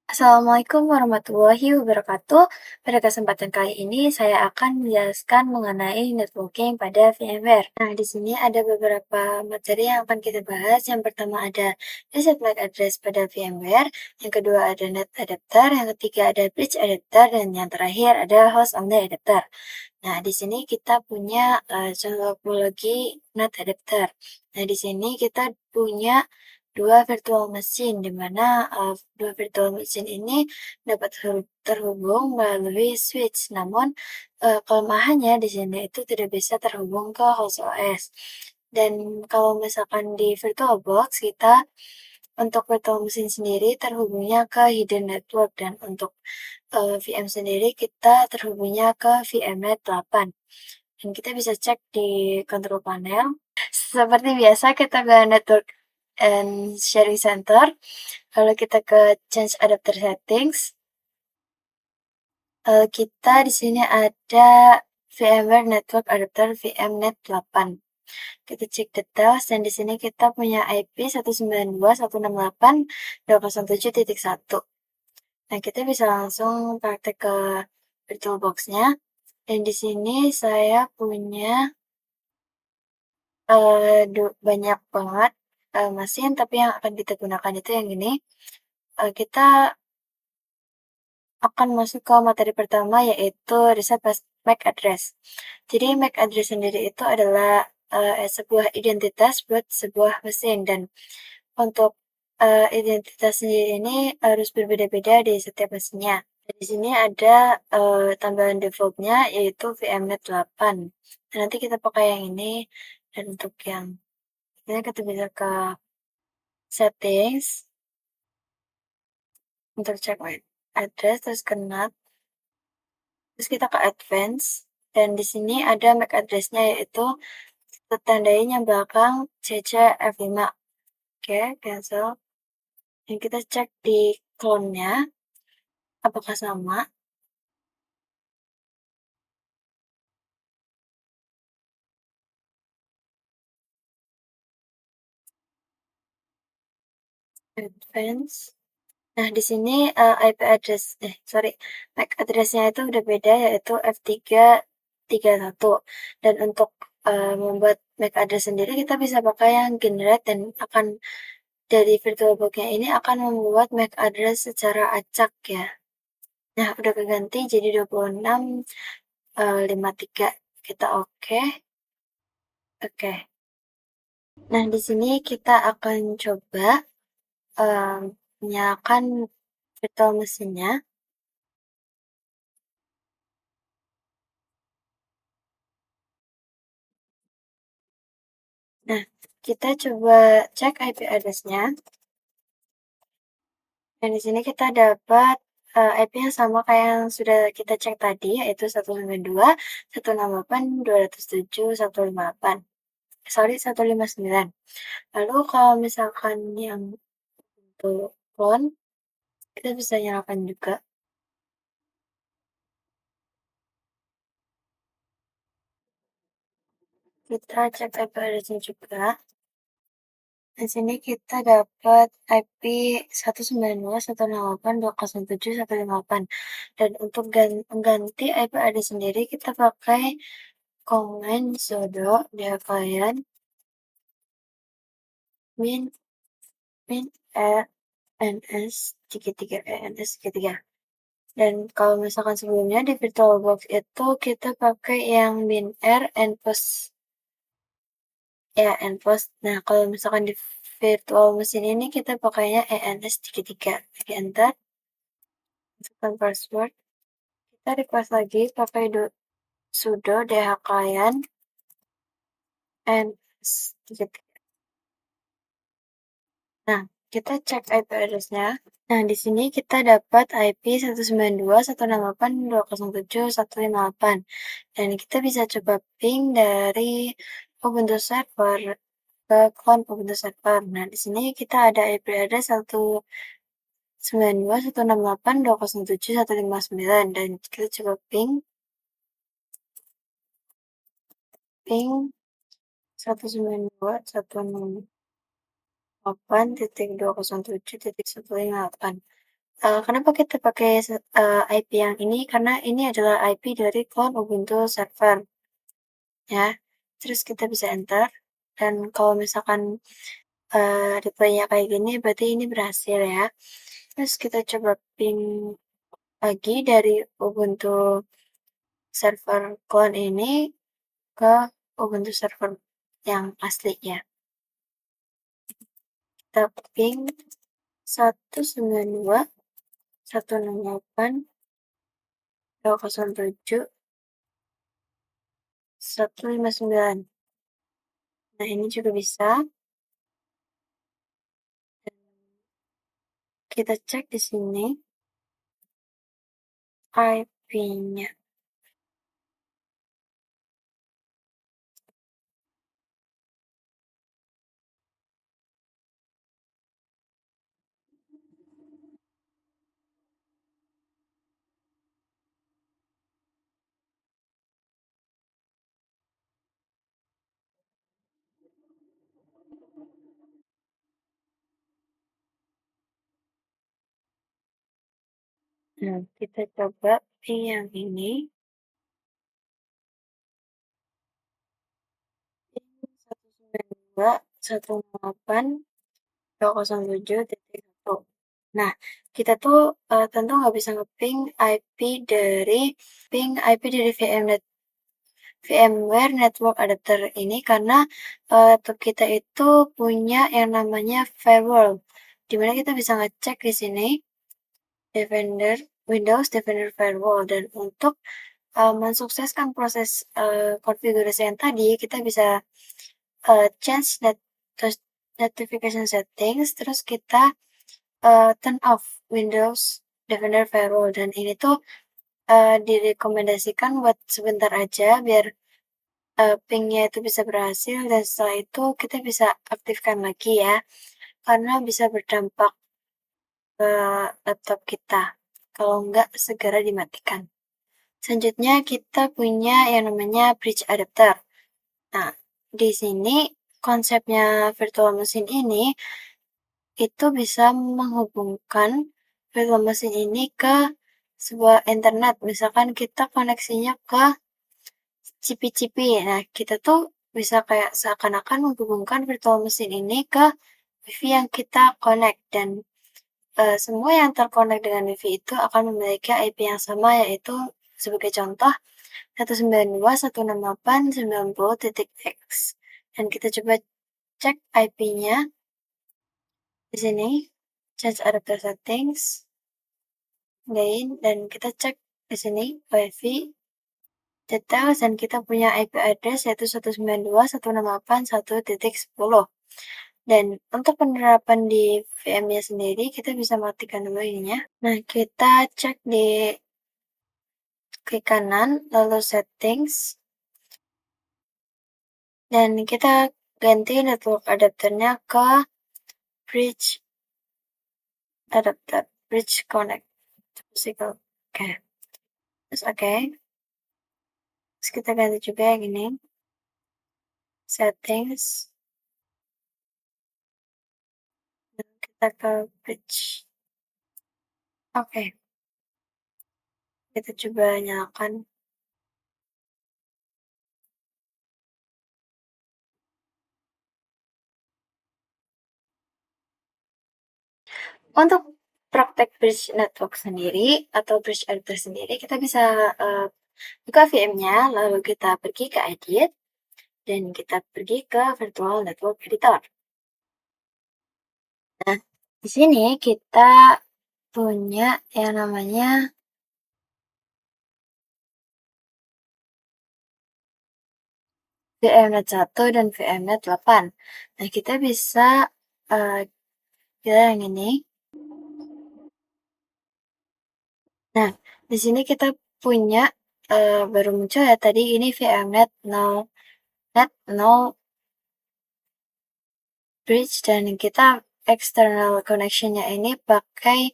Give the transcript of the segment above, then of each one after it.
Assalamualaikum warahmatullahi wabarakatuh. Pada kesempatan kali ini saya akan menjelaskan mengenai networking pada VMware. Nah, di sini ada beberapa materi yang akan kita bahas. Yang pertama ada reset MAC address pada VMware, yang kedua ada net adapter, yang ketiga ada bridge adapter, dan yang terakhir ada host only adapter. Nah, di sini kita punya contoh topologi NAT adapter. Nah, di sini kita punya dua virtual machine, di mana dua virtual machine ini dapat terhubung melalui switch. Namun, kelemahannya di sini itu tidak bisa terhubung ke host OS. Dan kalau misalkan di VirtualBox, kita untuk virtual machine sendiri terhubungnya ke hidden network, dan untuk VM sendiri kita terhubungnya ke VMnet 8. Dan kita bisa cek di control panel. Seperti biasa kita ke network and sharing center, lalu kita ke change adapter settings. Kita di sini ada VMware Network Adapter VMnet 8. Kita cek details, dan di sini kita punya IP 192.168.207.1. Nah, kita bisa langsung praktek ke VirtualBox-nya. Dan di sini saya punya banyak banget mesin, tapi yang akan kita gunakan itu yang ini. Kita akan masuk ke materi pertama, yaitu reset MAC address. Jadi MAC address sendiri itu adalah sebuah identitas buat sebuah mesin, dan untuk identitas sendiri ini harus berbeda-beda di setiap mesinnya. Di sini ada tambahan defaultnya, yaitu VMnet 8. Nah, nanti kita pakai yang ini. Dan untuk yang ini kita bisa ke settings untuk cek MAC address, terus ke NAT, terus kita ke advance, dan di sini ada MAC address-nya, yaitu kita tandain yang belakang CC F5. Oke, cancel. Dan kita cek di clone-nya apakah sama. Advance. Nah, di sini IP address, MAC address-nya itu udah beda, yaitu F331. Dan untuk membuat MAC address sendiri, kita bisa pakai yang generate, dan akan dari VirtualBox-nya ini akan membuat MAC address secara acak ya. Nah, udah keganti jadi 2653. Kita oke. Oke. Nah, di sini kita akan coba menyalakan virtual mesinnya. Nah, kita coba cek IP address-nya. Dan di sini kita dapat IP yang sama kayak yang sudah kita cek tadi, yaitu 192.168.207.158. Sorry, 159. Lalu kalau misalkan yang untuk clone, kita bisa nyalakan juga. Kita cek IP address-nya juga. Di sini kita dapat IP 192.168.207.158. Dan untuk mengganti IP address sendiri, kita pakai command sudo debian min ens 33. Dan kalau misalkan sebelumnya di VirtualBox itu kita pakai yang minr enpost ya, enpost. Nah, kalau misalkan di virtual mesin ini kita pakainya ens33. Oke, enter, masukkan password. Kita request lagi pakai sudo dhklian ens33. Nah, kita cek IP address-nya. Nah, di sini kita dapat IP 192.168.207.158. Dan kita bisa coba ping dari Ubuntu server ke clone Ubuntu server. Nah, di sini kita ada IP address 192.168.207.159, dan kita coba ping 192.168.207.158. Kenapa kita pakai IP yang ini, karena ini adalah IP dari clone Ubuntu server, ya. Terus kita bisa enter, dan kalau misalkan, deploy-nya kayak gini, berarti ini berhasil ya. Terus kita coba ping lagi dari Ubuntu server clone ini ke Ubuntu server yang aslinya. Kita ping 192.168.207.159. Nah, ini juga bisa. Kita cek di sini IP-nya. Nah, kita coba ping yang ini. 192.168.207.1. Nah, kita tuh tentu nggak bisa ngeping IP dari VMware Network Adapter ini karena laptop kita itu punya yang namanya firewall, di mana kita bisa ngecek di sini Defender Windows Defender Firewall, dan untuk mensukseskan proses konfigurasi yang tadi, kita bisa change notification settings, terus kita turn off Windows Defender Firewall, dan ini tuh direkomendasikan buat sebentar aja biar ping-nya itu bisa berhasil, dan setelah itu kita bisa aktifkan lagi ya, karena bisa berdampak ke laptop kita. Kalau enggak, segera dimatikan. Selanjutnya kita punya yang namanya bridge adapter. Nah, di sini konsepnya virtual machine ini itu bisa menghubungkan virtual machine ini ke sebuah internet. Misalkan kita koneksinya ke cipi-cipi. Nah, kita tuh bisa kayak seakan-akan menghubungkan virtual machine ini ke WiFi yang kita connect, dan semua yang terkonek dengan WiFi itu akan memiliki IP yang sama, yaitu sebagai contoh 192.168.90.x. Dan kita coba cek IP-nya di sini, change adapter settings, gain, dan kita cek di sini WiFi details, dan kita punya IP address yaitu 192.168.1.10. Dan untuk penerapan di VM-nya sendiri, kita bisa matikan dulu ininya. Nah, kita cek di klik kanan, lalu settings, dan kita ganti network adapternya ke bridge adapter, bridge connect, physical. Oke, terus oke. Terus kita ganti juga yang ini, settings, dan kita ke bridge. Oke, kita coba nyalakan. Untuk praktek bridge network sendiri atau bridge adapter sendiri, kita bisa buka VM-nya, lalu kita pergi ke edit, dan kita pergi ke virtual network editor. Nah, di sini kita punya yang namanya VMnet 1 dan VMnet 8. Nah, kita bisa pilih yang ini. Nah, di sini kita punya baru muncul ya tadi, ini VMnet 0, net 0 bridge, dan kita external connection-nya ini pakai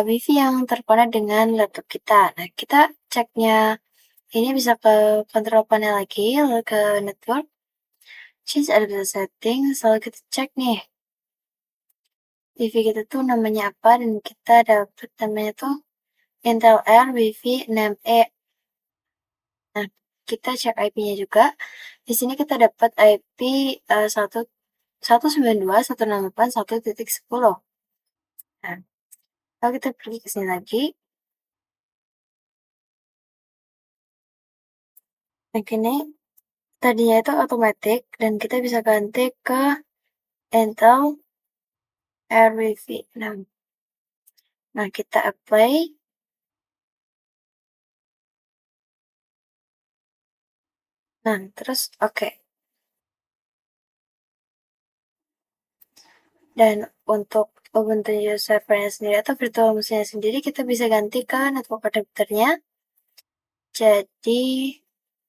WiFi yang terkonek dengan laptop kita. Nah, kita ceknya ini bisa ke control panel lagi, lalu ke network, change adapter settings, lalu kita cek nih. TV kita tuh namanya apa dan kita dapet namanya tuh Intel Air Wi-Fi 6E. Nah, kita cek IP-nya juga. Di sini kita dapat IP 192.168.1.10. Nah, kalau kita pergi ke sini lagi, nah ini tadinya itu otomatis dan kita bisa ganti ke Intel Air Wi-Fi 6. Nah, kita apply. Nah, terus oke. Dan untuk Ubuntu servernya sendiri atau virtual machine sendiri kita bisa ganti ke network adapternya jadi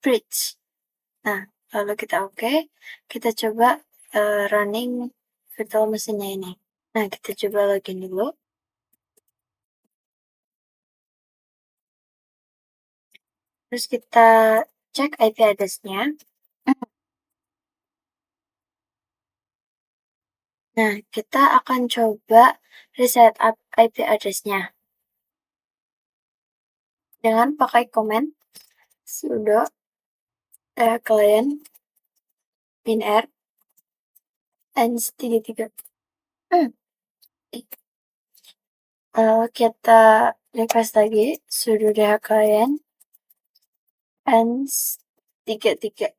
bridge. Nah, lalu kita oke, kita coba running virtual machine-nya ini. Nah, kita coba login dulu. Terus kita cek IP address-nya. Nah, kita akan coba reset up IP address-nya dengan pakai command sudo client pinr ans33. Kita request lagi sudo client ans33.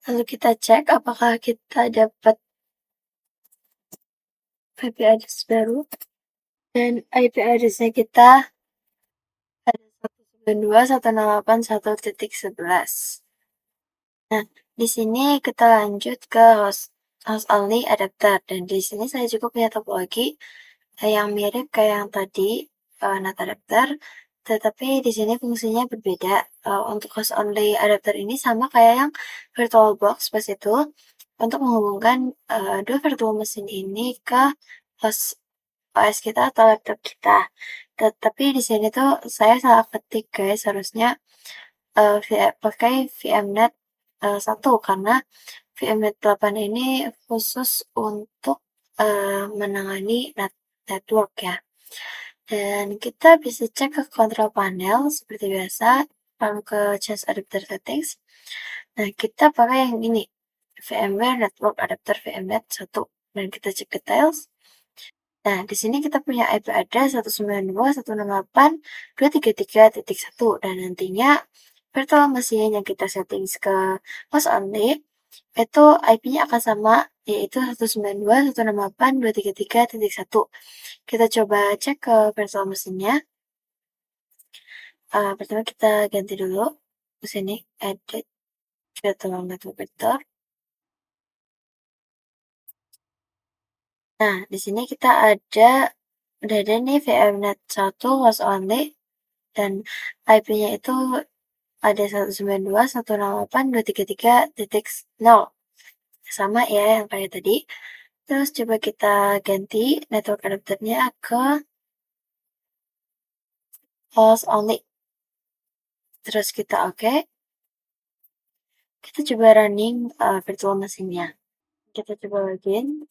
Lalu kita cek apakah kita dapat IP address baru. Dan IP address-nya kita ada 192.168.1.11. Nah, di sini kita lanjut ke host only adapter dan di sini saya juga punya topologi yang mirip kayak yang tadi NAT adapter, tetapi di sini fungsinya berbeda. Untuk host only adapter ini sama kayak yang VirtualBox pas itu untuk menghubungkan dua virtual machine ini ke host OS kita atau laptop kita. Tetapi di sini tuh saya salah ketik guys, harusnya pakai VMNet 1 karena VMNet 8 ini khusus untuk menangani network ya. Dan kita bisa cek ke control panel seperti biasa, lalu ke change adapter settings. Nah, kita pakai yang ini, VMware Network Adapter VMNet 1. Dan kita cek details. Nah, di sini kita punya IP address 192.168.233.1 dan nantinya virtual machine yang kita settings ke host only itu IP-nya akan sama yaitu 192.168.233.1. Kita coba cek ke virtual machine-nya. Pertama kita ganti dulu ke sini edit virtual network vector. Nah, di sini kita udah ada nih VMNet 1 host only dan IP-nya itu ada 192.168.233.0. Sama ya yang kayak tadi. Terus coba kita ganti network adapternya ke host only. Terus kita oke. Kita coba running virtual machine-nya. Kita coba login.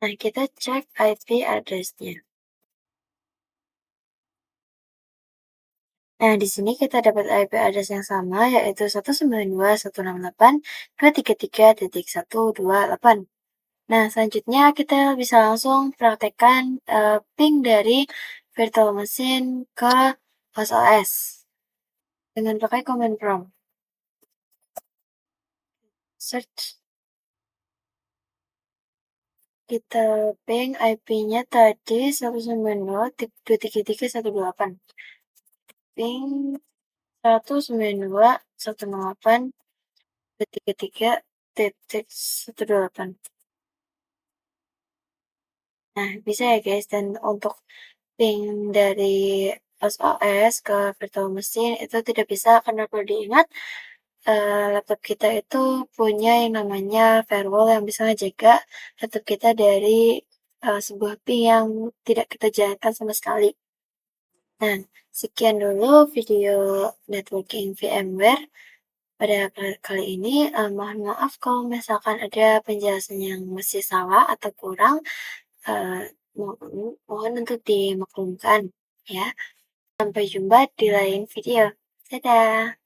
Nah, kita cek IP address-nya. Nah, di sini kita dapat IP address yang sama, yaitu 192.168.233.128. Nah, selanjutnya kita bisa langsung praktekkan ping dari virtual machine ke host OS dengan pakai command prompt. Search. Kita ping IP-nya tadi 192.233.128. Ping 192.168.233.128. Nah, bisa ya guys, dan untuk ping dari SOS ke virtual machine itu tidak bisa karena perlu diingat laptop kita itu punya yang namanya firewall yang bisa ngejaga laptop kita dari sebuah ping yang tidak kita jalankan sama sekali. Nah, sekian dulu video networking VMware. Pada kali ini, mohon maaf kalau misalkan ada penjelasan yang masih salah atau kurang, mohon untuk dimaklumkan ya. Sampai jumpa di lain video. Dadah.